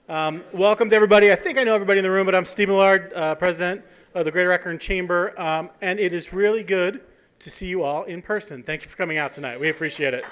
Welcome to everybody. I think I know everybody in the room, but I'm Steve Millard, President of the Greater Akron Chamber, and it is really good to see you all in person. Thank you for coming out tonight. We appreciate it.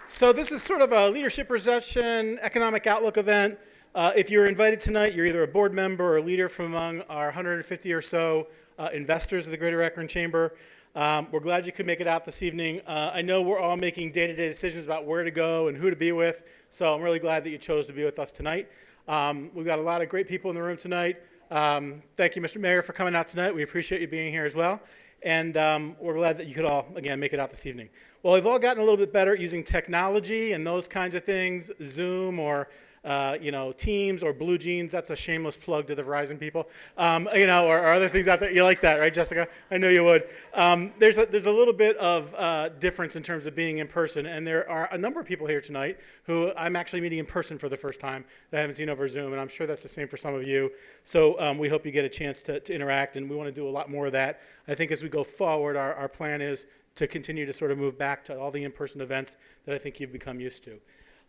So this is sort of a leadership reception, economic outlook event. If you're invited tonight, you're either a board member or a leader from among our 150 or so investors of the Greater Akron Chamber. We're glad you could make it out this evening. I know we're all making day-to-day decisions about where to go and who to be with, so I'm really glad that you chose to be with us tonight. We've got a lot of great people in the room tonight. Thank you, Mr. Mayor, for coming out tonight. We appreciate you being here as well. And we're glad that you could all, again, make it out this evening. Well, we've all gotten a little bit better at using technology and those kinds of things, Zoom or Teams or Blue Jeans. That's a shameless plug to the Verizon people, or other things out there. You like that, right, Jessica? I know you would. There's a little bit of difference in terms of being in person, and there are a number of people here tonight who I'm actually meeting in person for the first time that I haven't seen over Zoom, and I'm sure that's the same for some of you. So we hope you get a chance to interact, and we want to do a lot more of that. I think as we go forward, our plan is to continue to sort of move back to all the in-person events that I think you've become used to.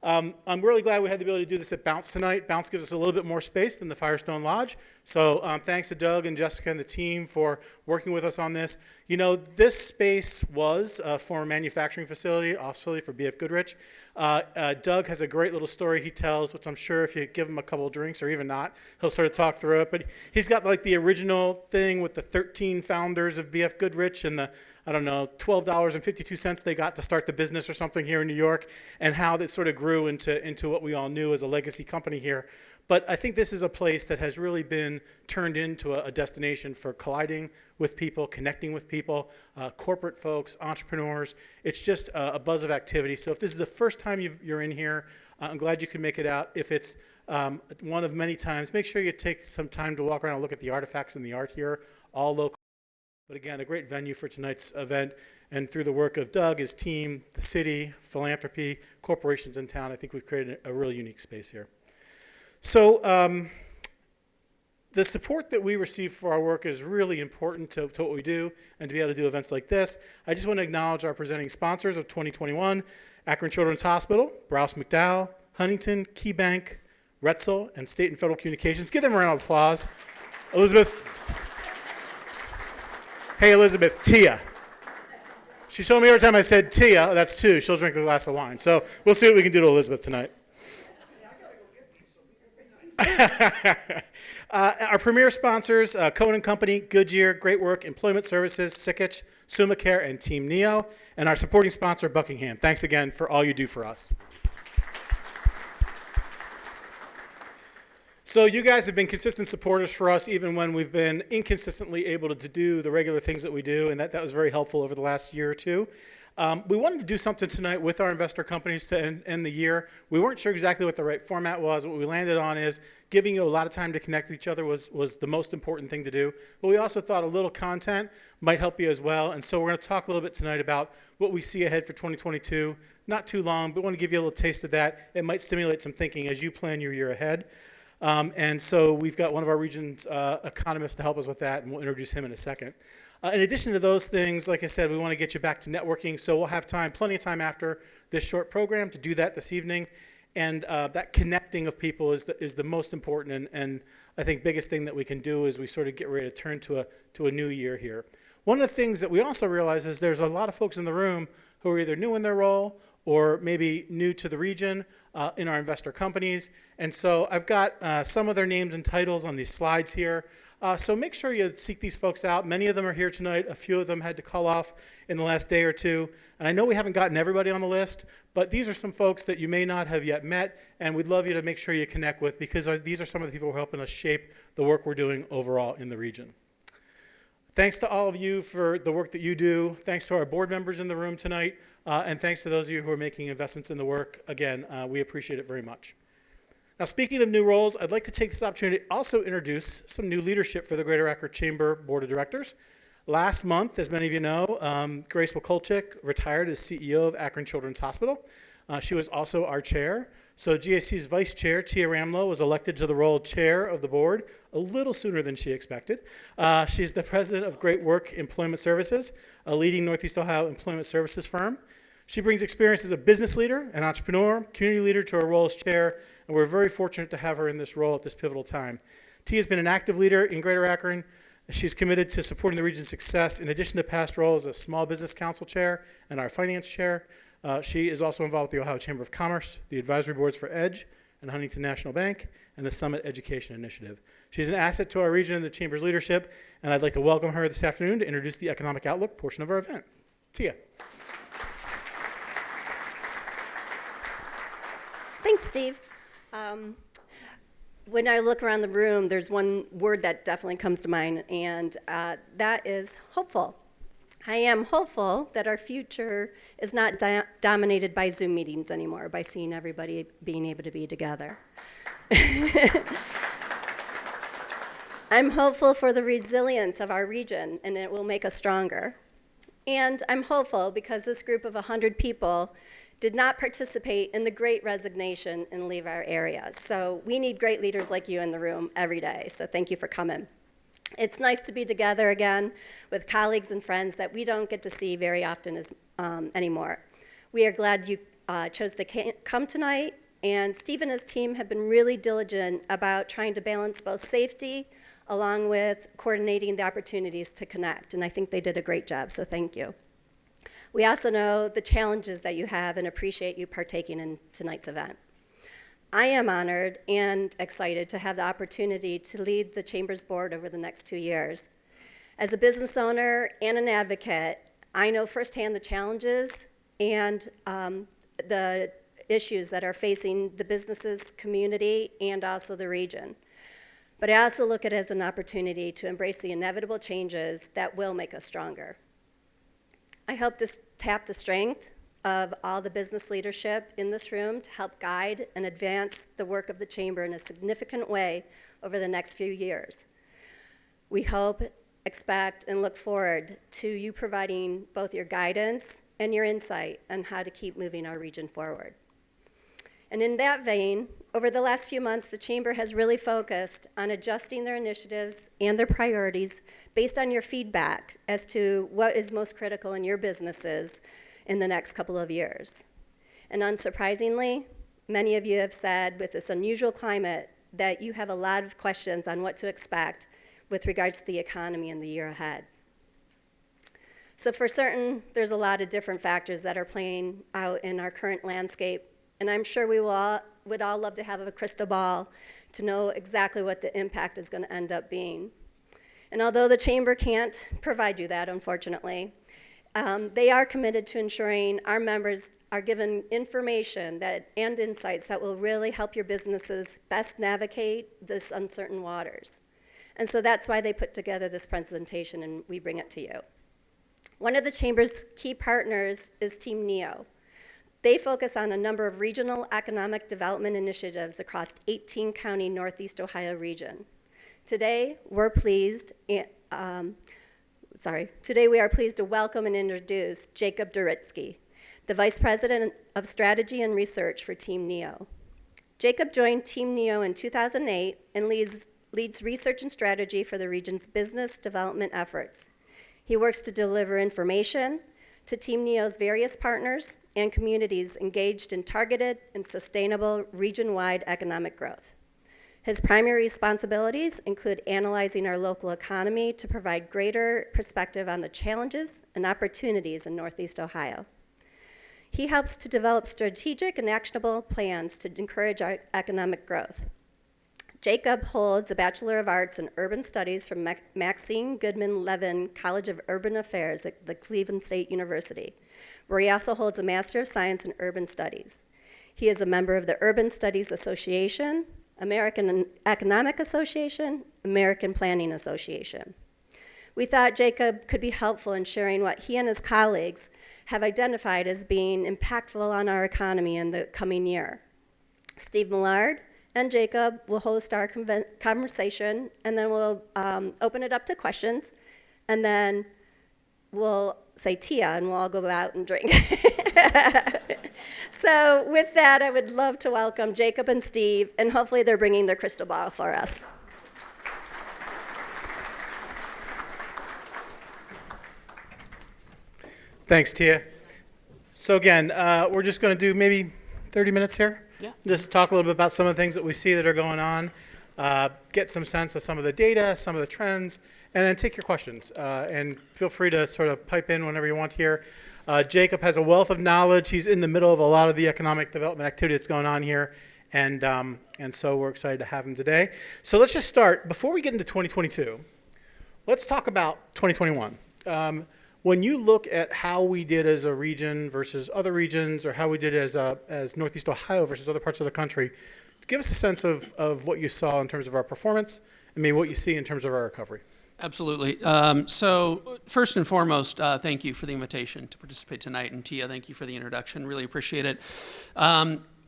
I'm really glad we had the ability to do this at Bounce tonight. Bounce gives us a little bit more space than the Firestone Lodge. So thanks to Doug and Jessica and the team for working with us on this. You know, this space was a former manufacturing facility, office facility for B.F. Goodrich. Doug has a great little story he tells, which I'm sure if you give him a couple of drinks or even not, he'll sort of talk through it. But he's got like the original thing with the 13 founders of B.F. Goodrich and the $12.52 they got to start the business or something here in New York, and how that sort of grew into what we all knew as a legacy company here. But I think this is a place that has really been turned into a destination for colliding with people, connecting with people, corporate folks, entrepreneurs. It's just a buzz of activity. So if this is the first time you're in here, I'm glad you could make it out. If it's one of many times, make sure you take some time to walk around and look at the artifacts and the art here, all local. But again, a great venue for tonight's event, and through the work of Doug, his team, the city, philanthropy, corporations in town, I think we've created a really unique space here. So the support that we receive for our work is really important to what we do, and to be able to do events like this. I just want to acknowledge our presenting sponsors of 2021, Akron Children's Hospital, Browse McDowell, Huntington, KeyBank, Retzel, and State and Federal Communications. Give them a round of applause. Elizabeth. Hey, Elizabeth, Tia. She told me every time I said Tia, that's two, she'll drink a glass of wine. So we'll see what we can do to Elizabeth tonight. Our premier sponsors, Cohen & Company, Goodyear, Great Work, Employment Services, Sikich, SummaCare, and Team Neo. And our supporting sponsor, Buckingham. Thanks again for all you do for us. So you guys have been consistent supporters for us even when we've been inconsistently able to do the regular things that we do, and that was very helpful over the last year or two. We wanted to do something tonight with our investor companies to end the year. We weren't sure exactly what the right format was. What we landed on is giving you a lot of time to connect with each other was the most important thing to do. But we also thought a little content might help you as well. And so we're going to talk a little bit tonight about what we see ahead for 2022. Not too long, but we want to give you a little taste of that. It might stimulate some thinking as you plan your year ahead. And so we've got one of our region's economists to help us with that, and we'll introduce him in a second. In addition to those things, like I said, we want to get you back to networking, so we'll have time, plenty of time after this short program to do that this evening. And that connecting of people is the most important and I think biggest thing that we can do as we sort of get ready to turn to a new year here. One of the things that we also realize is there's a lot of folks in the room who are either new in their role or maybe new to the region in our investor companies. And so I've got some of their names and titles on these slides here. So make sure you seek these folks out. Many of them are here tonight. A few of them had to call off in the last day or two. And I know we haven't gotten everybody on the list, but these are some folks that you may not have yet met, and we'd love you to make sure you connect with, because these are some of the people who are helping us shape the work we're doing overall in the region. Thanks to all of you for the work that you do. Thanks to our board members in the room tonight. And thanks to those of you who are making investments in the work. Again, we appreciate it very much. Now, speaking of new roles, I'd like to take this opportunity to also introduce some new leadership for the Greater Akron Chamber Board of Directors. Last month, as many of you know, Grace Wakolchik retired as CEO of Akron Children's Hospital. She was also our chair. So GAC's vice chair, Tia Ramlow, was elected to the role of chair of the board a little sooner than she expected. She's the president of Great Work Employment Services, a leading Northeast Ohio employment services firm. She brings experience as a business leader, an entrepreneur, community leader to her role as chair, and we're very fortunate to have her in this role at this pivotal time. Tia has been an active leader in Greater Akron. She's committed to supporting the region's success in addition to past roles as Small Business Council Chair and our Finance Chair. She is also involved with the Ohio Chamber of Commerce, the advisory boards for EDGE and Huntington National Bank, and the Summit Education Initiative. She's an asset to our region and the Chamber's leadership, and I'd like to welcome her this afternoon to introduce the Economic Outlook portion of our event. Tia. Thanks, Steve. When I look around the room, there's one word that definitely comes to mind, and that is hopeful. I am hopeful that our future is not dominated by Zoom meetings anymore, by seeing everybody being able to be together. I'm hopeful for the resilience of our region, and it will make us stronger. And I'm hopeful because this group of 100 people did not participate in the Great Resignation and leave our area. So we need great leaders like you in the room every day, so thank you for coming. It's nice to be together again with colleagues and friends that we don't get to see very often anymore. We are glad you chose to come tonight, and Steve and his team have been really diligent about trying to balance both safety along with coordinating the opportunities to connect, and I think they did a great job, so thank you. We also know the challenges that you have and appreciate you partaking in tonight's event. I am honored and excited to have the opportunity to lead the Chamber's board over the next 2 years. As a business owner and an advocate, I know firsthand the challenges and the issues that are facing the businesses, community, and also the region. But I also look at it as an opportunity to embrace the inevitable changes that will make us stronger. I hope to tap the strength of all the business leadership in this room to help guide and advance the work of the Chamber in a significant way over the next few years. We hope, expect, and look forward to you providing both your guidance and your insight on how to keep moving our region forward. And in that vein, over the last few months, the Chamber has really focused on adjusting their initiatives and their priorities based on your feedback as to what is most critical in your businesses in the next couple of years. And unsurprisingly, many of you have said with this unusual climate that you have a lot of questions on what to expect with regards to the economy in the year ahead. So for certain, there's a lot of different factors that are playing out in our current landscape, and I'm sure we would all love to have a crystal ball to know exactly what the impact is going to end up being. And although the Chamber can't provide you that, unfortunately, they are committed to ensuring our members are given information and insights that will really help your businesses best navigate this uncertain waters. And so that's why they put together this presentation, and we bring it to you. One of the Chamber's key partners is Team NEO. They focus on a number of regional economic development initiatives across 18-county Northeast Ohio region. Today, we are pleased to welcome and introduce Jacob Doritsky, the Vice President of Strategy and Research for Team NEO. Jacob joined Team NEO in 2008 and leads research and strategy for the region's business development efforts. He works to deliver information to Team NEO's various partners and communities engaged in targeted and sustainable region-wide economic growth. His primary responsibilities include analyzing our local economy to provide greater perspective on the challenges and opportunities in Northeast Ohio. He helps to develop strategic and actionable plans to encourage our economic growth. Jacob holds a Bachelor of Arts in Urban Studies from Maxine Goodman Levin College of Urban Affairs at the Cleveland State University, where he also holds a Master of Science in Urban Studies. He is a member of the Urban Studies Association, American Economic Association, American Planning Association. We thought Jacob could be helpful in sharing what he and his colleagues have identified as being impactful on our economy in the coming year. Steve Millard and Jacob will host our conversation, and then we'll open it up to questions, and then we'll say Tia, and we'll all go out and drink. So with that, I would love to welcome Jacob and Steve, and hopefully they're bringing their crystal ball for us. Thanks, Tia. So again, we're just going to do maybe 30 minutes here. Yeah. Just talk a little bit about some of the things that we see that are going on, get some sense of some of the data, some of the trends, and then take your questions. And feel free to sort of pipe in whenever you want here. Jacob has a wealth of knowledge. He's in the middle of a lot of the economic development activity that's going on here. And so we're excited to have him today. So let's just start. Before we get into 2022, let's talk about 2021. When you look at how we did as a region versus other regions, or how we did as Northeast Ohio versus other parts of the country, give us a sense of what you saw in terms of our performance and maybe what you see in terms of our recovery. Absolutely. So first and foremost, thank you for the invitation to participate tonight. And Tia, thank you for the introduction. Really appreciate it.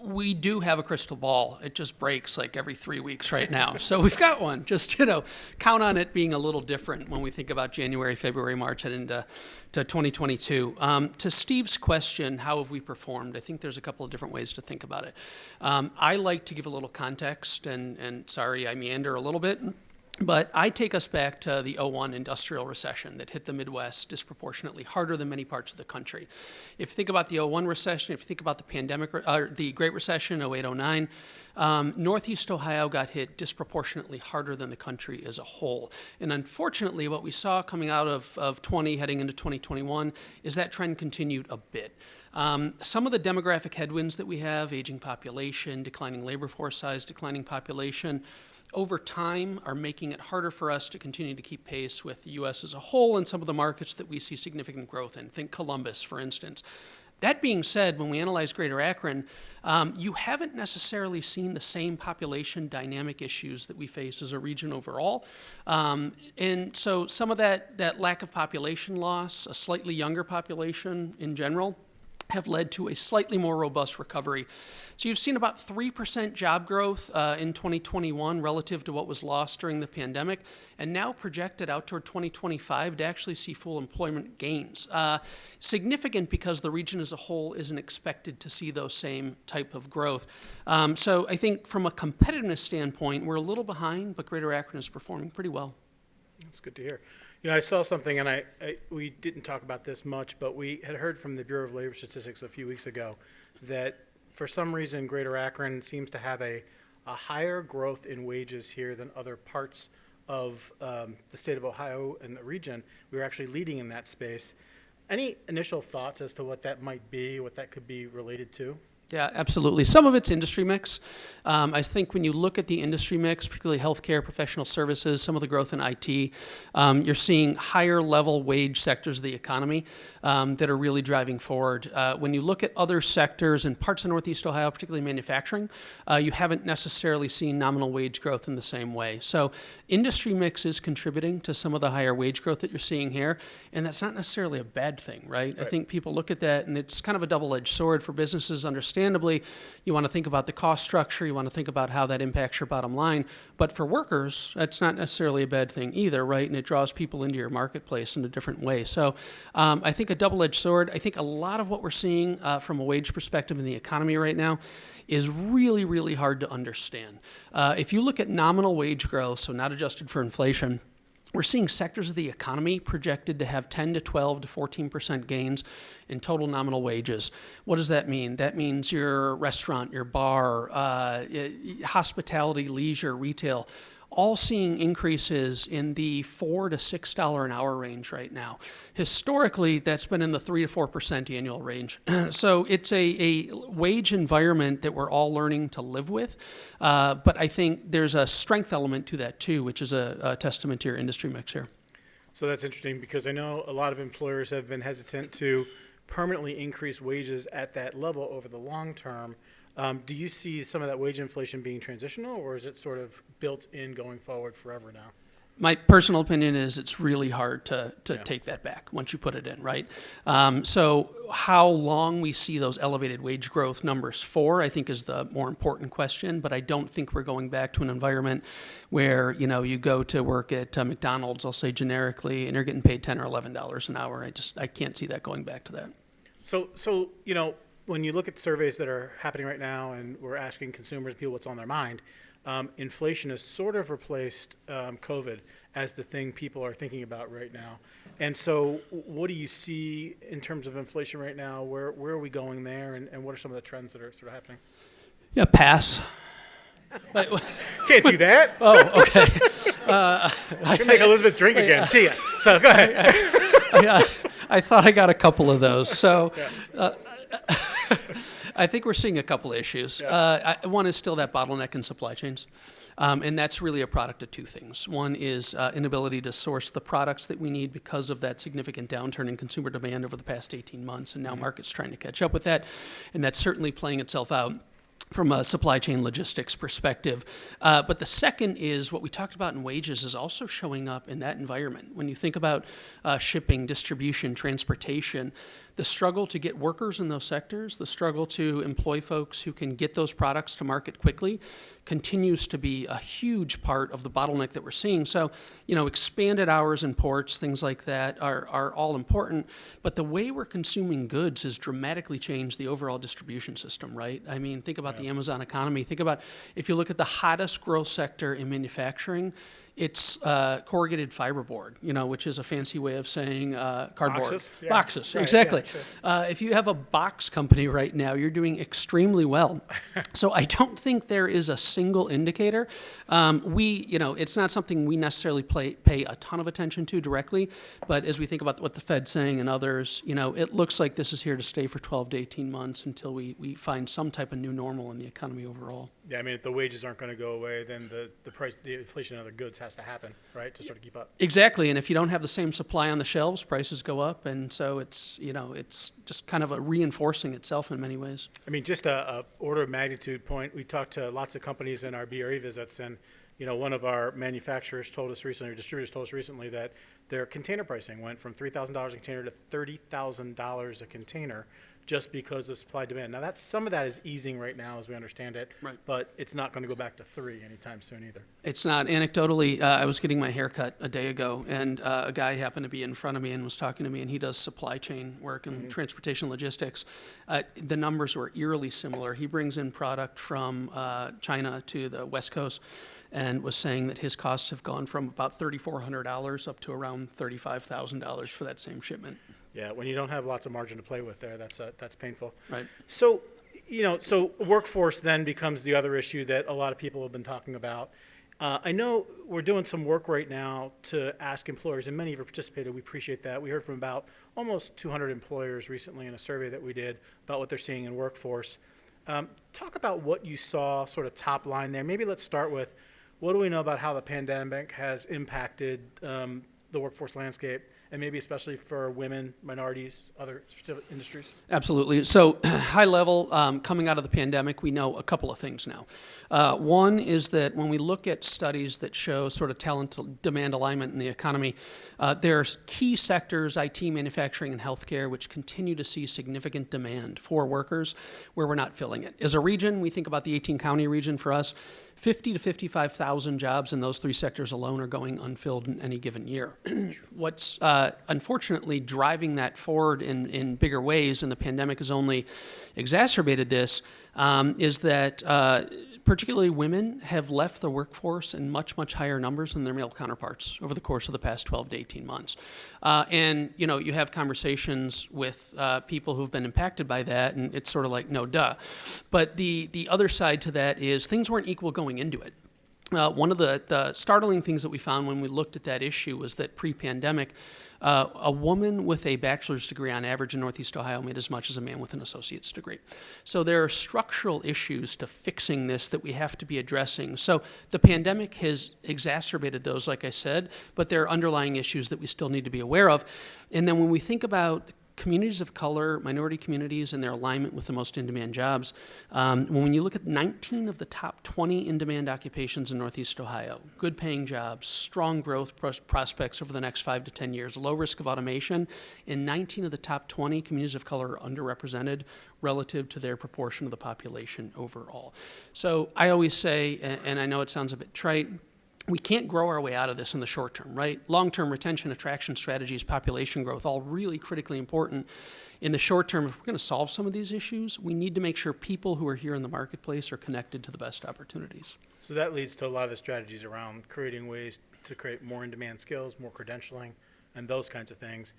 We do have a crystal ball. It just breaks like every 3 weeks right now. So we've got one. Just, count on it being a little different when we think about January, February, March, heading into 2022. To Steve's question, how have we performed? I think there's a couple of different ways to think about it. I like to give a little context, and sorry, I meander a little bit. But I take us back to the '01 industrial recession that hit the Midwest disproportionately harder than many parts of the country. If you think about the '01 recession, if you think about the pandemic, the Great Recession, '08, '09, Northeast Ohio got hit disproportionately harder than the country as a whole. And unfortunately, what we saw coming out of 20 heading into 2021 is that trend continued a bit. Some of the demographic headwinds that we have, aging population, declining labor force size, declining population, over time are making it harder for us to continue to keep pace with the U.S. as a whole and some of the markets that we see significant growth in. Think Columbus, for instance. That being said, when we analyze Greater Akron, you haven't necessarily seen the same population dynamic issues that we face as a region overall. And so some of that lack of population loss, a slightly younger population in general, have led to a slightly more robust recovery. So you've seen about 3% job growth in 2021 relative to what was lost during the pandemic, and now projected out toward 2025 to actually see full employment gains. Significant because the region as a whole isn't expected to see those same type of growth. So I think from a competitiveness standpoint, we're a little behind, but Greater Akron is performing pretty well. That's good to hear. I saw something, and we didn't talk about this much, but we had heard from the Bureau of Labor Statistics a few weeks ago that for some reason Greater Akron seems to have a higher growth in wages here than other parts of the state of Ohio and the region. We were actually leading in that space. Any initial thoughts as to what that might be, what that could be related to? Yeah, absolutely. Some of it's industry mix. I think when you look at the industry mix, particularly healthcare, professional services, some of the growth in IT, you're seeing higher level wage sectors of the economy that are really driving forward. When you look at other sectors in parts of Northeast Ohio, particularly manufacturing, you haven't necessarily seen nominal wage growth in the same way. So industry mix is contributing to some of the higher wage growth that you're seeing here, and that's not necessarily a bad thing, right? I think people look at that, and it's kind of a double-edged sword for businesses. Understandably, you want to think about the cost structure, you want to think about how that impacts your bottom line, but for workers, that's not necessarily a bad thing either, right? And it draws people into your marketplace in a different way. So I think a double-edged sword. I think a lot of what we're seeing from a wage perspective in the economy right now is really, really hard to understand. If you look at nominal wage growth, so not adjusted for inflation, we're seeing sectors of the economy projected to have 10 to 12 to 14% gains in total nominal wages. What does that mean? That means your restaurant, your bar, hospitality, leisure, retail, all seeing increases in the $4 to $6 an hour range right now. Historically, that's been in the 3 to 4% annual range. So it's a wage environment that we're all learning to live with. But I think there's a strength element to that too, which is a testament to your industry mix here. So that's interesting because I know a lot of employers have been hesitant to permanently increase wages at that level over the long term. Do you see some of that wage inflation being transitional, or is it sort of built in going forward forever now? My personal opinion is it's really hard to take that back once you put it in, right? So how long we see those elevated wage growth numbers for, I think, is the more important question, but I don't think we're going back to an environment where, you go to work at McDonald's, I'll say generically, and you're getting paid $10 or $11 an hour. I can't see that going back to that. So when you look at surveys that are happening right now and we're asking consumers, people what's on their mind, inflation has sort of replaced COVID as the thing people are thinking about right now. And so what do you see in terms of inflation right now? Where are we going there, and what are some of the trends that are sort of happening? Yeah, pass. Wait, Can't do that. oh, okay. I can make Elizabeth drink again. See ya. So go ahead. I thought I got a couple of those. So I think we're seeing a couple of issues. One is still that bottleneck in supply chains. And that's really a product of two things. One is inability to source the products that we need because of that significant downturn in consumer demand over the past 18 months, and now markets trying to catch up with that, and that's certainly playing itself out from a supply chain logistics perspective. But the second is what we talked about in wages is also showing up in that environment. When you think about shipping, distribution, transportation, the struggle to get workers in those sectors, the struggle to employ folks who can get those products to market quickly continues to be a huge part of the bottleneck that we're seeing. So, expanded hours in ports, things like that are all important, but the way we're consuming goods has dramatically changed the overall distribution system, right? I mean, think about the Amazon economy. Think about if you look at the hottest growth sector in manufacturing, it's corrugated fiberboard, which is a fancy way of saying cardboard. Boxes? Yeah. Boxes, Right, exactly. yeah, sure. If you have a box company right now, you're doing extremely well. So I don't think there is a single indicator. It's not something we necessarily pay a ton of attention to directly, but as we think about what the Fed's saying and others, it looks like this is here to stay for 12 to 18 months until we find some type of new normal in the economy overall. Yeah, I mean, if the wages aren't going to go away, then the inflation of other goods has to happen, right, to sort of keep up. Exactly, and if you don't have the same supply on the shelves, prices go up, and so it's just kind of reinforcing itself in many ways. I mean, just a order of magnitude point, we talked to lots of companies in our BRE visits, and one of our manufacturers told us recently, or distributors told us recently, that their container pricing went from $3,000 a container to $30,000 a container, just because of supply demand. Now, some of that is easing right now, as we understand it, right, but it's not going to go back to 3 anytime soon either. It's not. Anecdotally, I was getting my hair cut a day ago, and a guy happened to be in front of me and was talking to me, and he does supply chain work and transportation logistics. The numbers were eerily similar. He brings in product from China to the West Coast, and was saying that his costs have gone from about $3,400 up to around $35,000 for that same shipment. Yeah, when you don't have lots of margin to play with there, that's painful. Right. So, so workforce then becomes the other issue that a lot of people have been talking about. I know we're doing some work right now to ask employers, and many of you participated. We appreciate that. We heard from about almost 200 employers recently in a survey that we did about what they're seeing in workforce. Talk about what you saw, sort of top line there. Maybe let's start with, what do we know about how the pandemic has impacted the workforce landscape, and maybe especially for women, minorities, other specific industries? Absolutely. So high level, coming out of the pandemic, we know a couple of things now. One is that when we look at studies that show sort of talent to demand alignment in the economy, there's key sectors, IT, manufacturing, and healthcare, which continue to see significant demand for workers where we're not filling it. As a region, we think about the 18-county region for us, 50 to 55,000 jobs in those three sectors alone are going unfilled in any given year. What's unfortunately driving that forward in bigger ways, and the pandemic has only exacerbated this, is that particularly women have left the workforce in much, much higher numbers than their male counterparts over the course of the past 12 to 18 months. And, you have conversations with people who've been impacted by that, and it's sort of like, no, duh. But the other side to that is things weren't equal going into it. One of the startling things that we found when we looked at that issue was that pre-pandemic, a woman with a bachelor's degree on average in Northeast Ohio made as much as a man with an associate's degree. So there are structural issues to fixing this that we have to be addressing. So the pandemic has exacerbated those, like I said, but there are underlying issues that we still need to be aware of. And then when we think about communities of color, minority communities, and their alignment with the most in-demand jobs. When you look at 19 of the top 20 in-demand occupations in Northeast Ohio, good-paying jobs, strong growth prospects over the next 5 to 10 years, low risk of automation, and 19 of the top 20 communities of color are underrepresented relative to their proportion of the population overall. So I always say, and I know it sounds a bit trite, we can't grow our way out of this in the short term, right? Long-term retention, attraction strategies, population growth, all really critically important. In the short term, if we're going to solve some of these issues, we need to make sure people who are here in the marketplace are connected to the best opportunities. So that leads to a lot of the strategies around creating ways to create more in-demand skills, more credentialing, and those kinds of things.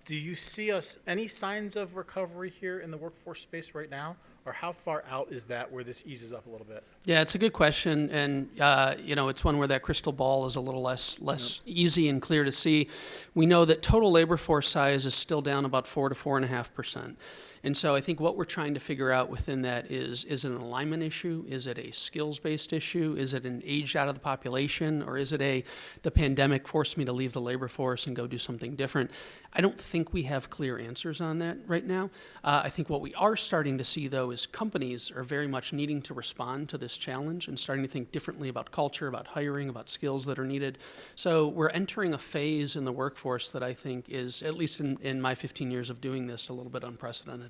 Do you see any signs of recovery here in the workforce space right now? Or how far out is that where this eases up a little bit? Yeah, it's a good question, and it's one where that crystal ball is a little less easy and clear to see. We know that total labor force size is still down about 4 to 4.5%. And so I think what we're trying to figure out within that is it an alignment issue? Is it a skills-based issue? Is it an age out of the population? Or is it the pandemic forced me to leave the labor force and go do something different? I don't think we have clear answers on that right now. I think what we are starting to see, though, is companies are very much needing to respond to this challenge and starting to think differently about culture, about hiring, about skills that are needed. So we're entering a phase in the workforce that I think is, at least in my 15 years of doing this, a little bit unprecedented.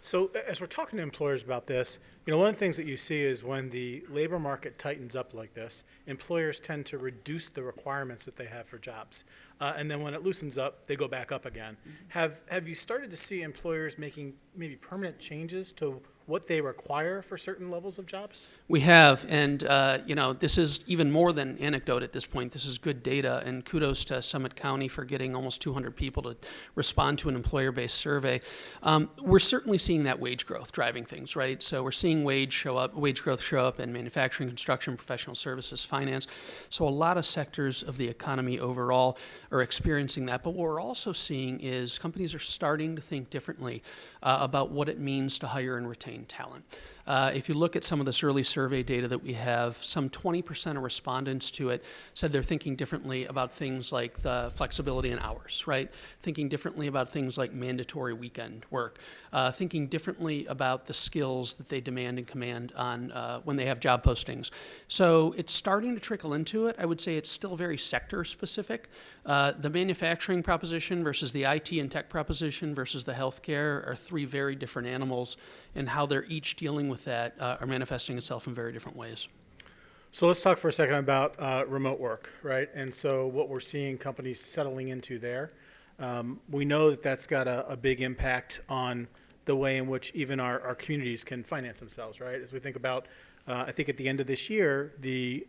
So as we're talking to employers about this, one of the things that you see is when the labor market tightens up like this, employers tend to reduce the requirements that they have for jobs. And then when it loosens up, they go back up again. Have you started to see employers making maybe permanent changes to what they require for certain levels of jobs? We have, and this is even more than anecdote at this point. This is good data, and kudos to Summit County for getting almost 200 people to respond to an employer-based survey. We're certainly seeing that wage growth driving things, right? So we're seeing wage growth show up in manufacturing, construction, professional services, finance. So a lot of sectors of the economy overall are experiencing that. But what we're also seeing is companies are starting to think differently about what it means to hire and retain talent. If you look at some of this early survey data that we have, some 20% of respondents to it said they're thinking differently about things like the flexibility in hours, right? Thinking differently about things like mandatory weekend work, thinking differently about the skills that they demand and command on when they have job postings. So it's starting to trickle into it. I would say it's still very sector specific. The manufacturing proposition versus the IT and tech proposition versus the healthcare are three very different animals, and how they're each dealing with that are manifesting itself in very different ways. So let's talk for a second about remote work, right? And so what we're seeing companies settling into there. We know that that's got a big impact on the way in which even our communities can finance themselves, right? As we think about, I think at the end of this year, the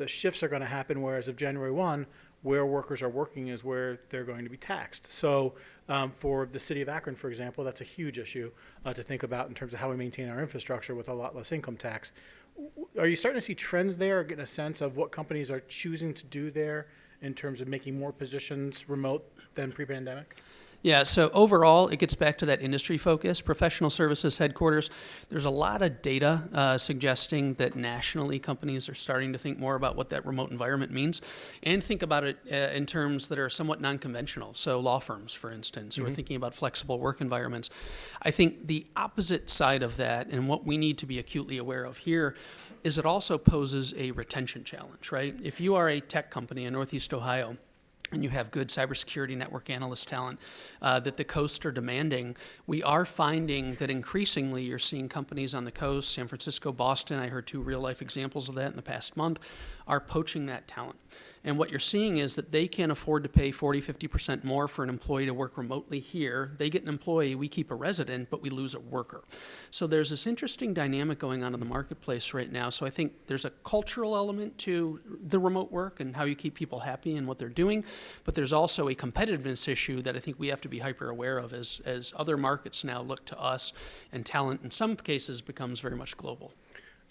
shifts are going to happen where as of January 1, where workers are working is where they're going to be taxed. So for the city of Akron, for example, that's a huge issue to think about in terms of how we maintain our infrastructure with a lot less income tax. Are you starting to see trends there or getting a sense of what companies are choosing to do there in terms of making more positions remote than pre-pandemic? Yeah, so overall, it gets back to that industry focus. Professional services headquarters, there's a lot of data suggesting that nationally companies are starting to think more about what that remote environment means and think about it in terms that are somewhat non-conventional. So law firms, for instance, who are thinking about flexible work environments. I think the opposite side of that, and what we need to be acutely aware of here, is it also poses a retention challenge, right? If you are a tech company in Northeast Ohio, and you have good cybersecurity network analyst talent that the coasts are demanding, we are finding that increasingly you're seeing companies on the coast, San Francisco, Boston, I heard 2 real-life examples of that in the past month, are poaching that talent. And what you're seeing is that they can't afford to pay 40, 50% more for an employee to work remotely here. They get an employee, we keep a resident, but we lose a worker. So there's this interesting dynamic going on in the marketplace right now. So I think there's a cultural element to the remote work and how you keep people happy in what they're doing, but there's also a competitiveness issue that I think we have to be hyper aware of as other markets now look to us, and talent in some cases becomes very much global.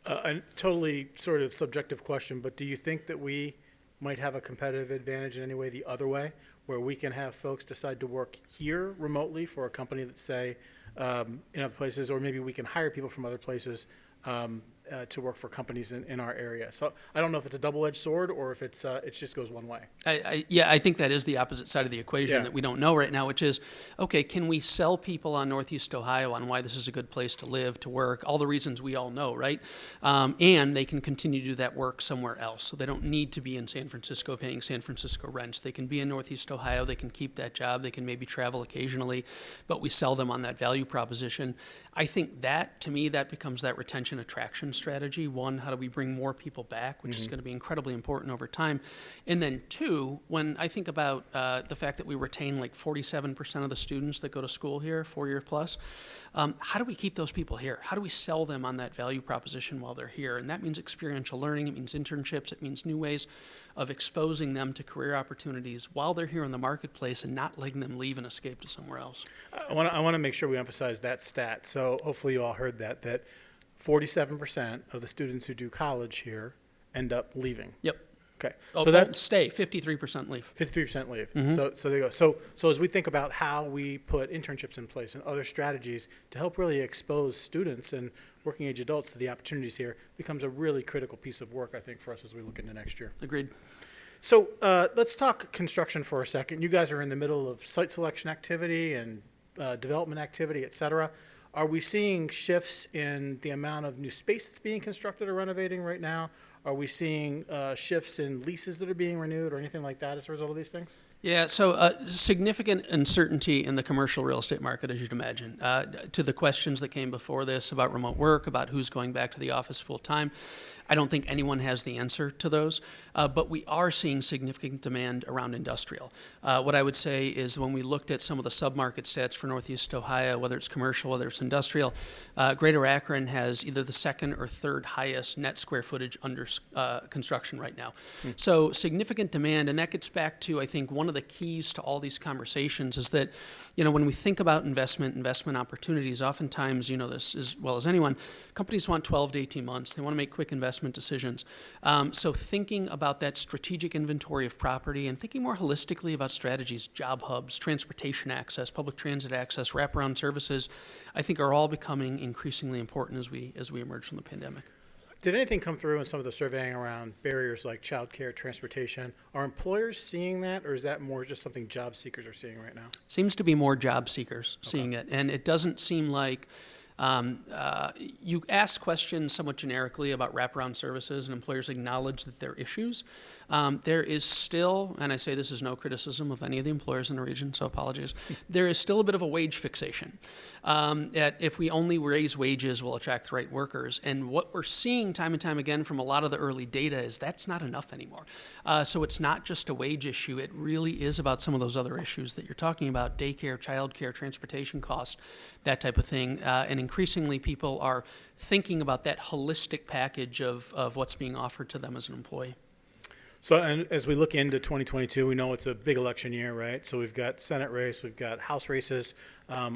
A totally sort of subjective question, but do you think that we might have a competitive advantage in any way the other way, where we can have folks decide to work here remotely for a company that say in other places, or maybe we can hire people from other places to work for companies in our area. So I don't know if it's a double-edged sword or if it just goes one way. I think that is the opposite side of the equation that we don't know right now, which is, okay, can we sell people on Northeast Ohio on why this is a good place to live, to work, all the reasons we all know, right? And they can continue to do that work somewhere else. So they don't need to be in San Francisco paying San Francisco rents. They can be in Northeast Ohio. They can keep that job. They can maybe travel occasionally, but we sell them on that value proposition. I think that, to me, that becomes that retention attraction strategy. One, how do we bring more people back, which is going to be incredibly important over time. And then two, when I think about the fact that we retain like 47% of the students that go to school here, 4-year plus, how do we keep those people here? How do we sell them on that value proposition while they're here? And that means experiential learning, it means internships, it means new ways of exposing them to career opportunities while they're here in the marketplace and not letting them leave and escape to somewhere else. I want to make sure we emphasize that stat. So hopefully you all heard that 47% of the students who do college here end up leaving. Yep. Okay. Oh, So that stay, 53% leave. 53% leave. Mm-hmm. So there you go. So as we think about how we put internships in place and other strategies to help really expose students and working age adults to the opportunities here becomes a really critical piece of work, I think, for us as we look into next year. Agreed. So let's talk construction for a second. You guys are in the middle of site selection activity and development activity, et cetera. Are we seeing shifts in the amount of new space that's being constructed or renovating right now? Are we seeing shifts in leases that are being renewed or anything like that as a result of these things? Yeah, so significant uncertainty in the commercial real estate market, as you'd imagine. To the questions that came before this about remote work, about who's going back to the office full time, I don't think anyone has the answer to those, but we are seeing significant demand around industrial. What I would say is when we looked at some of the submarket stats for Northeast Ohio, whether it's commercial, whether it's industrial, Greater Akron has either the second or third highest net square footage under construction right now. So significant demand, and that gets back to, I think, one of the keys to all these conversations is that, when we think about investment opportunities, oftentimes, this as well as anyone, companies want 12 to 18 months. They want to make quick investment decisions. So thinking about that strategic inventory of property and thinking more holistically about strategies, job hubs, transportation access, public transit access, wraparound services, I think are all becoming increasingly important as we emerge from the pandemic. Did anything come through in some of the surveying around barriers like childcare, transportation? Are employers seeing that, or is that more just something job seekers are seeing right now? Seems to be more job seekers seeing it, and it doesn't seem like you ask questions somewhat generically about wraparound services, and employers acknowledge that there are issues. There is still, and I say this is no criticism of any of the employers in the region, so apologies, there is still a bit of a wage fixation. That if we only raise wages, we'll attract the right workers. And what we're seeing time and time again from a lot of the early data is that's not enough anymore. So it's not just a wage issue. It really is about some of those other issues that you're talking about, daycare, childcare, transportation costs, that type of thing. And increasingly people are thinking about that holistic package of what's being offered to them as an employee. So, and as we look into 2022, we know it's a big election year, right? So we've got Senate race, we've got House races,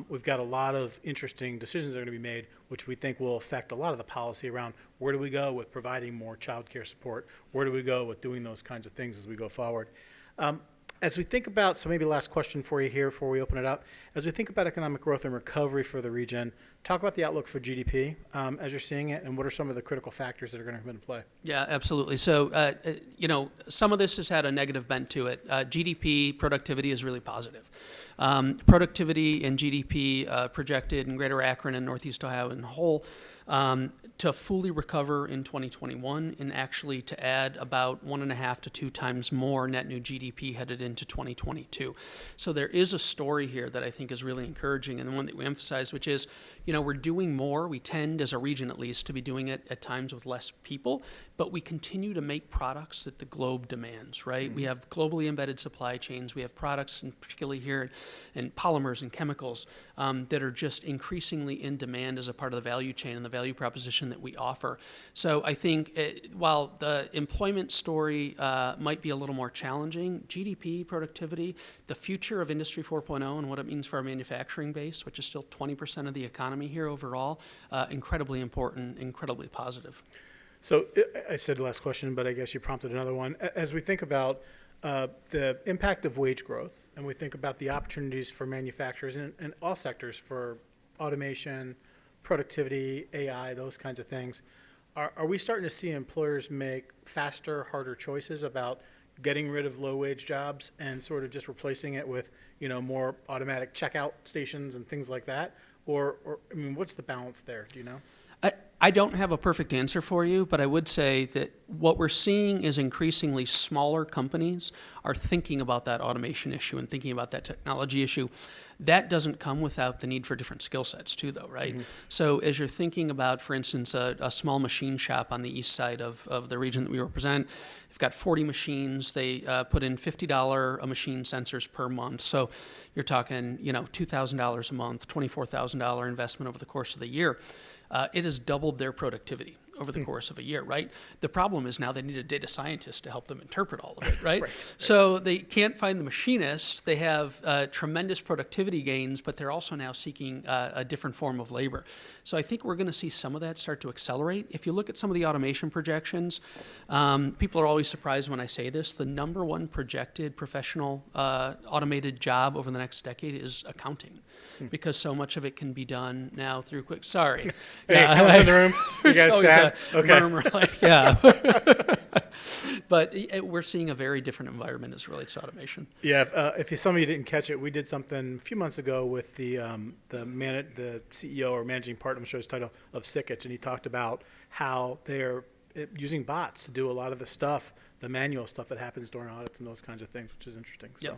we've got a lot of interesting decisions that are going to be made, which we think will affect a lot of the policy around where do we go with providing more child care support, where do we go with doing those kinds of things as we go forward. As we think about, so maybe last question for you here before we open it up, as we think about economic growth and recovery for the region, talk about the outlook for GDP as you're seeing it, and what are some of the critical factors that are going to come into play? Yeah, absolutely. So, some of this has had a negative bent to it. GDP productivity is really positive. Productivity and GDP projected in Greater Akron and Northeast Ohio in whole to fully recover in 2021 and actually to add about 1.5 to 2 times more net new GDP headed into 2022. So there is a story here that I think is really encouraging and the one that we emphasize, which is, we're doing more. We tend, as a region at least, to be doing it at times with less people, but we continue to make products that the globe demands, right? Mm-hmm. We have globally embedded supply chains. We have products, and particularly here in polymers and chemicals, that are just increasingly in demand as a part of the value chain and the value proposition that we offer. So I think while the employment story might be a little more challenging, GDP, productivity, the future of Industry 4.0 and what it means for our manufacturing base, which is still 20% of the economy here overall, incredibly important, incredibly positive. So I said the last question, but I guess you prompted another one. As we think about the impact of wage growth, and we think about the opportunities for manufacturers in all sectors for automation, productivity, AI, those kinds of things, are we starting to see employers make faster, harder choices about getting rid of low-wage jobs and sort of just replacing it with, more automatic checkout stations and things like that? Or what's the balance there? Do you know? I don't have a perfect answer for you, but I would say that what we're seeing is increasingly smaller companies are thinking about that automation issue and thinking about that technology issue. That doesn't come without the need for different skill sets too, though, right? So as you're thinking about, for instance, a small machine shop on the east side of the region that we represent, they've got 40 machines. They put in $50 a machine sensors per month. So you're talking, $2,000 a month, $24,000 investment over the course of the year. It has doubled their productivity over the course of a year, right? The problem is now they need a data scientist to help them interpret all of it, right? Right. So they can't find the machinists. They have tremendous productivity gains, but they're also now seeking a different form of labor. So I think we're going to see some of that start to accelerate. If you look at some of the automation projections, people are always surprised when I say this. The number one projected professional automated job over the next decade is accounting, because so much of it can be done now through quick. Sorry. Hey, come in the room. You guys Always sad? a Okay. murmur, like, yeah. But we're seeing a very different environment as it relates to automation. Yeah, if some of you didn't catch it, we did something a few months ago with the CEO or managing partner, I'm sure his title, of Sickich, and he talked about how they're using bots to do a lot of the stuff, the manual stuff that happens during audits and those kinds of things, which is interesting. Yep.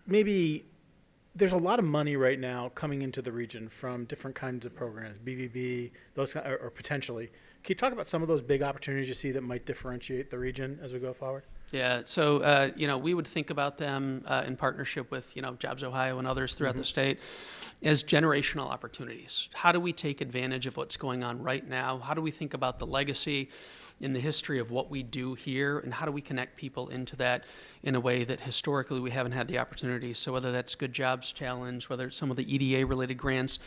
Maybe there's a lot of money right now coming into the region from different kinds of programs, BBB, or potentially. Can you talk about some of those big opportunities you see that might differentiate the region as we go forward? Yeah, so we would think about them in partnership with Jobs Ohio and others throughout the state as generational opportunities. How do we take advantage of what's going on right now? How do we think about the legacy in the history of what we do here, and how do we connect people into that in a way that historically we haven't had the opportunity? So whether that's Good Jobs Challenge, whether it's some of the EDA-related grants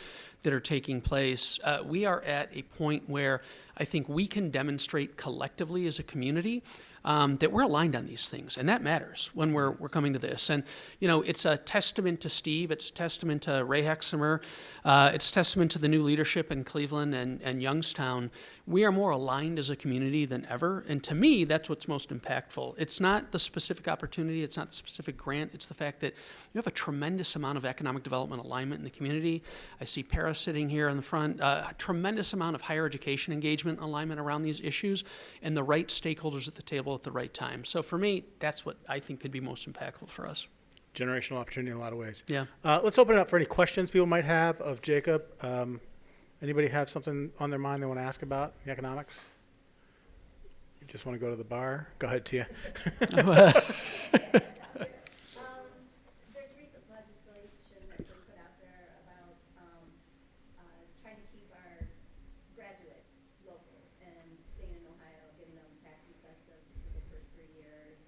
that are taking place, we are at a point where I think we can demonstrate collectively as a community that we're aligned on these things, and that matters when we're coming to this. And it's a testament to Steve, it's a testament to Ray Hexamer, it's a testament to the new leadership in Cleveland and Youngstown. We are more aligned as a community than ever, and to me, that's what's most impactful. It's not the specific opportunity, it's not the specific grant, it's the fact that you have a tremendous amount of economic development alignment in the community. I see Para sitting here in the front, a tremendous amount of higher education engagement and alignment around these issues, and the right stakeholders at the table at the right time. So for me, that's what I think could be most impactful for us. Generational opportunity in a lot of ways. Yeah. Let's open it up for any questions people might have of Jacob. Anybody have something on their mind they want to ask about the economics? You just want to go to the bar? Go ahead, Tia. There's recent legislation that's been put out there about trying to keep our graduates local and staying in Ohio, giving them tax incentives for the first 3 years,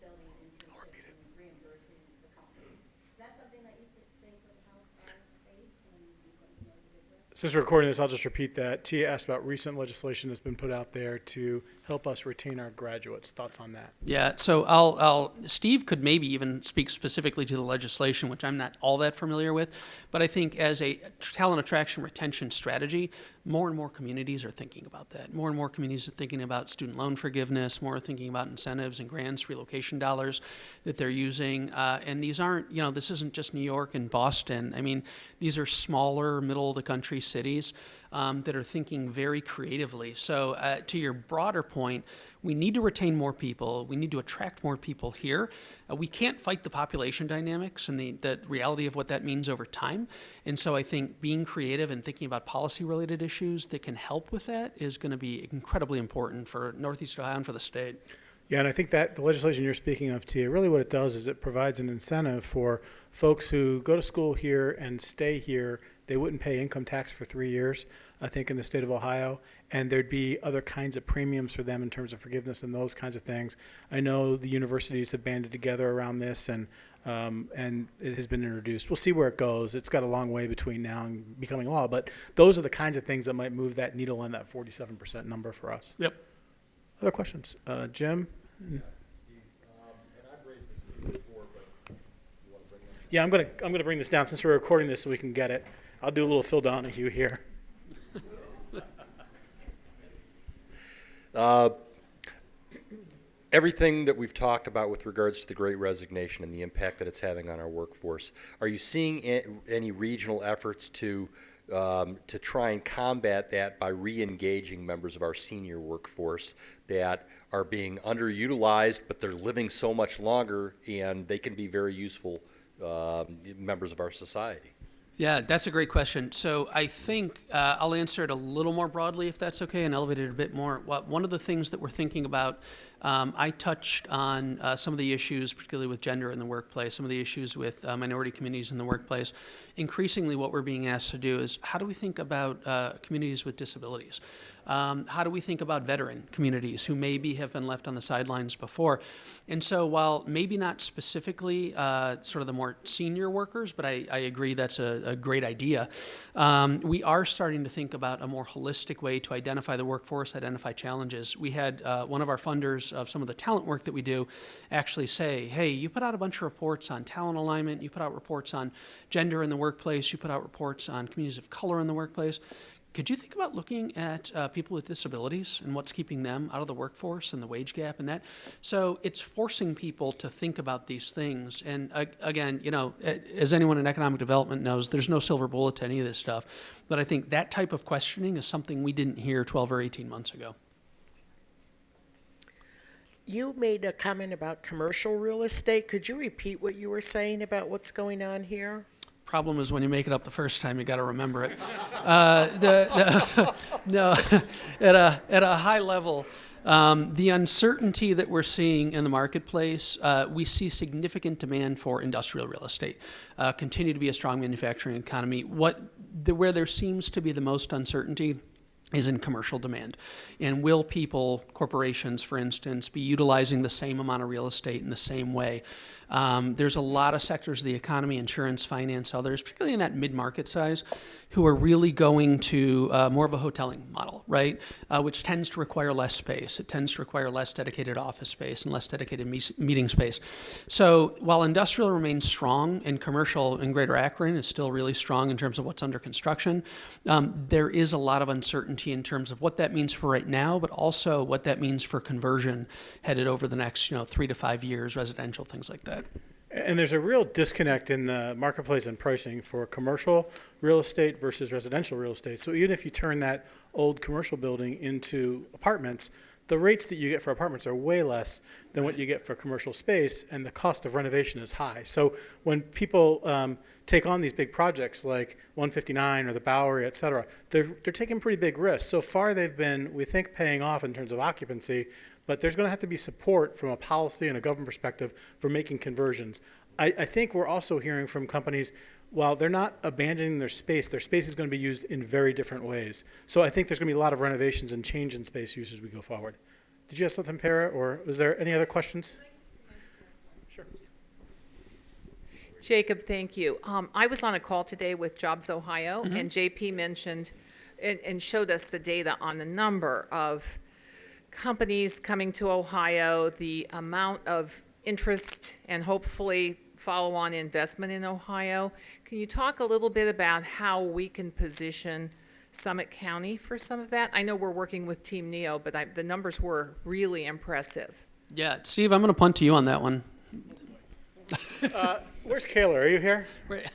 building internships and reimbursing the company. Is that something that you think would help our state and be something that we could do? Since we're recording this, I'll just repeat that. Tia asked about recent legislation that's been put out there to help us retain our graduates. Thoughts on that? Yeah, so Steve could maybe even speak specifically to the legislation, which I'm not all that familiar with, but I think as a talent attraction retention strategy, more and more communities are thinking about that. More and more communities are thinking about student loan forgiveness, more are thinking about incentives and grants, relocation dollars that they're using. And these aren't, this isn't just New York and Boston. I mean, these are smaller, middle of the country cities that are thinking very creatively. So to your broader point, we need to retain more people. We need to attract more people here. We can't fight the population dynamics and the reality of what that means over time. And so I think being creative and thinking about policy-related issues that can help with that is going to be incredibly important for Northeast Ohio and for the state. Yeah, and I think that the legislation you're speaking of, Tia, really what it does is it provides an incentive for folks who go to school here and stay here. They wouldn't pay income tax for 3 years, I think, in the state of Ohio, and there'd be other kinds of premiums for them in terms of forgiveness and those kinds of things. I know the universities have banded together around this, and it has been introduced. We'll see where it goes. It's got a long way between now and becoming law, but those are the kinds of things that might move that needle on that 47% number for us. Yep. Other questions? Jim? Yeah, I'm gonna bring this down since we're recording this so we can get it. I'll do a little Phil Donahue here. everything that we've talked about with regards to the Great Resignation and the impact that it's having on our workforce, are you seeing any regional efforts to try and combat that by re-engaging members of our senior workforce that are being underutilized, but they're living so much longer and they can be very useful members of our society? Yeah, that's a great question. So I think I'll answer it a little more broadly, if that's okay, and elevate it a bit more. One of the things that we're thinking about, I touched on some of the issues, particularly with gender in the workplace, some of the issues with minority communities in the workplace. Increasingly, what we're being asked to do is, how do we think about communities with disabilities? How do we think about veteran communities who maybe have been left on the sidelines before? And so while maybe not specifically sort of the more senior workers, but I agree that's a great idea, we are starting to think about a more holistic way to identify the workforce, identify challenges. We had one of our funders of some of the talent work that we do actually say, hey, you put out a bunch of reports on talent alignment, you put out reports on gender in the workplace, you put out reports on communities of color in the workplace. Could you think about looking at people with disabilities and what's keeping them out of the workforce and the wage gap and that? So it's forcing people to think about these things. And again, you know, as anyone in economic development knows, there's no silver bullet to any of this stuff. But I think that type of questioning is something we didn't hear 12 or 18 months ago. You made a comment about commercial real estate. Could you repeat what you were saying about what's going on here? Problem is when you make it up the first time, you got to remember it. No, at a high level, the uncertainty that we're seeing in the marketplace, we see significant demand for industrial real estate, continue to be a strong manufacturing economy. Where there seems to be the most uncertainty is in commercial demand. And will people, corporations, for instance, be utilizing the same amount of real estate in the same way? There's a lot of sectors of the economy, insurance, finance, others, particularly in that mid-market size, who are really going to more of a hoteling model, right? Which tends to require less space. It tends to require less dedicated office space and less dedicated meeting space. So while industrial remains strong and commercial in Greater Akron is still really strong in terms of what's under construction, there is a lot of uncertainty in terms of what that means for right now, but also what that means for conversion headed over the next 3 to 5 years, residential, things like that. And there's a real disconnect in the marketplace and pricing for commercial real estate versus residential real estate. So even if you turn that old commercial building into apartments, the rates that you get for apartments are way less than what you get for commercial space, and the cost of renovation is high. So when people take on these big projects like 159 or the Bowery, et cetera, they're taking pretty big risks. So far they've been, we think, paying off in terms of occupancy, but there's going to have to be support from a policy and a government perspective for making conversions. I think we're also hearing from companies, while they're not abandoning their space is going to be used in very different ways. So I think there's going to be a lot of renovations and change in space use as we go forward. Did you have something, Para, or was there any other questions? Sure. Jacob, thank you. I was on a call today with Jobs Ohio, and JP mentioned and showed us the data on the number of companies coming to Ohio, the amount of interest and hopefully follow-on investment in Ohio. Can you talk a little bit about how we can position Summit County for some of that? I know we're working with Team NEO, but the numbers were really impressive. Yeah, Steve, I'm going to punt to you on that one. Where's Kaler? Are you here? Right.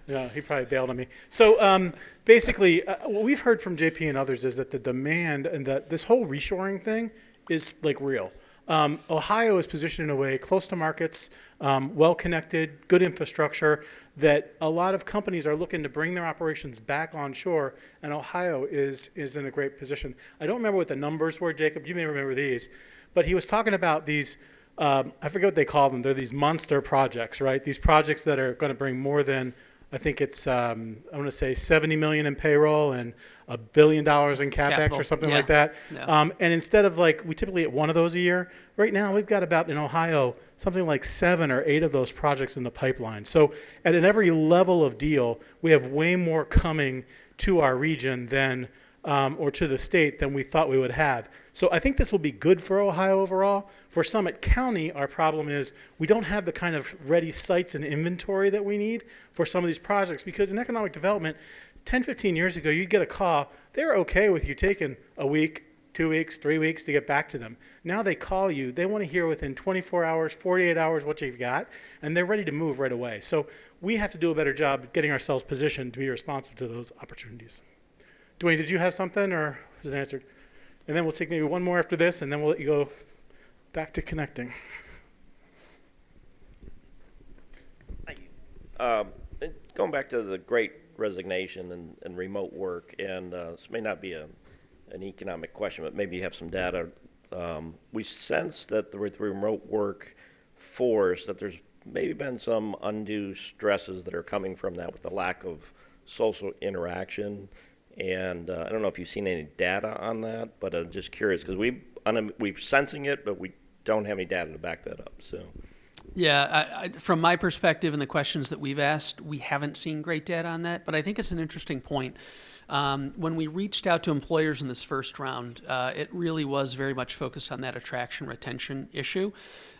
No, he probably bailed on me. So basically, what we've heard from JP and others is that the demand and this whole reshoring thing is like real. Ohio is positioned in a way close to markets, well-connected, good infrastructure, that a lot of companies are looking to bring their operations back onshore, and Ohio is in a great position. I don't remember what the numbers were, Jacob. You may remember these. But he was talking about these, I forget what they call them. They're these monster projects, right? These projects that are going to bring more than, I think it's, I want to say 70 million in payroll and $1 billion in capex or something like that. Yeah. And instead of like, we typically get one of those a year, right now we've got about, in Ohio, something like 7 or 8 of those projects in the pipeline. So at every level of deal, we have way more coming to our region than, or to the state than we thought we would have. So I think this will be good for Ohio overall. For Summit County, our problem is we don't have the kind of ready sites and inventory that we need for some of these projects, because in economic development, 10, 15 years ago, you'd get a call. They're okay with you taking a week, 2 weeks, 3 weeks to get back to them. Now they call you. They want to hear within 24 hours, 48 hours what you've got, and they're ready to move right away. So we have to do a better job of getting ourselves positioned to be responsive to those opportunities. Dwayne, did you have something, or was it answered? And then we'll take maybe one more after this, and then we'll let you go back to connecting. Going back to the Great Resignation and remote work, and this may not be an economic question, but maybe you have some data. We sense that with remote work force, that there's maybe been some undue stresses that are coming from that with the lack of social interaction. And I don't know if you've seen any data on that, but I'm just curious because we're sensing it, but we don't have any data to back that up. So. Yeah, from my perspective and the questions that we've asked, we haven't seen great data on that, but I think it's an interesting point. When we reached out to employers in this first round, it really was very much focused on that attraction retention issue.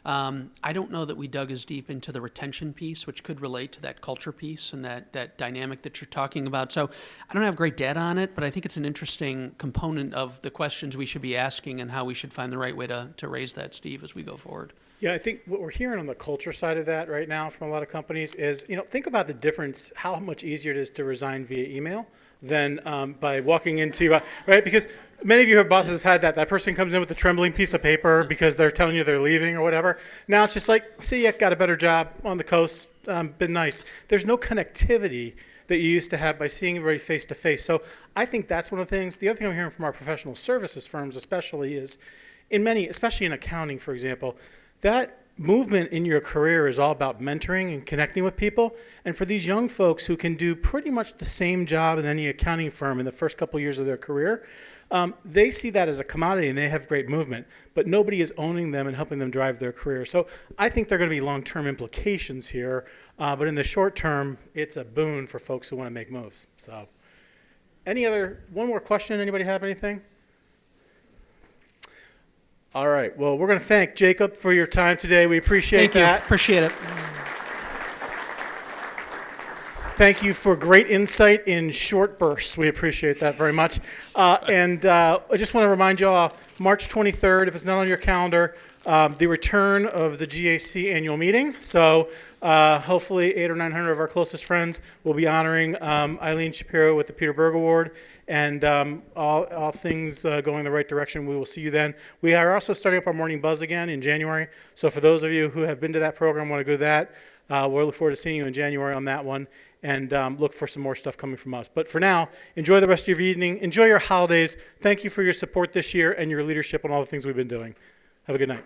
I don't know that we dug as deep into the retention piece, which could relate to that culture piece and that dynamic that you're talking about. So I don't have great data on it, but I think it's an interesting component of the questions we should be asking and how we should find the right way to raise that, Steve, as we go forward. Yeah, I think what we're hearing on the culture side of that right now from a lot of companies is, think about the difference, how much easier it is to resign via email than by walking into, right? Because many of you have bosses have had that person comes in with a trembling piece of paper because they're telling you they're leaving or whatever. Now it's just like, see, you got a better job on the coast, been nice. There's no connectivity that you used to have by seeing everybody face to face. So I think that's one of the things. The other thing I'm hearing from our professional services firms especially is, especially in accounting, for example, that movement in your career is all about mentoring and connecting with people. And for these young folks who can do pretty much the same job in any accounting firm in the first couple of years of their career, they see that as a commodity and they have great movement, but nobody is owning them and helping them drive their career. So I think there are going to be long-term implications here, but in the short term, it's a boon for folks who want to make moves. So one more question? Anybody have anything? All right. Well, we're going to thank Jacob for your time today. We appreciate that. Thank you. Appreciate it. Thank you for great insight in short bursts. We appreciate that very much. And I just want to remind you all, March 23rd, if it's not on your calendar, the return of the GAC annual meeting. So hopefully 800 or 900 of our closest friends will be honoring Eileen Shapiro with the Peter Berg Award. And all things going in the right direction. We will see you then. We are also starting up our Morning Buzz again in January. So for those of you who have been to that program, want to go to that, we'll look forward to seeing you in January on that one. And look for some more stuff coming from us. But for now, enjoy the rest of your evening. Enjoy your holidays. Thank you for your support this year and your leadership on all the things we've been doing. Have a good night.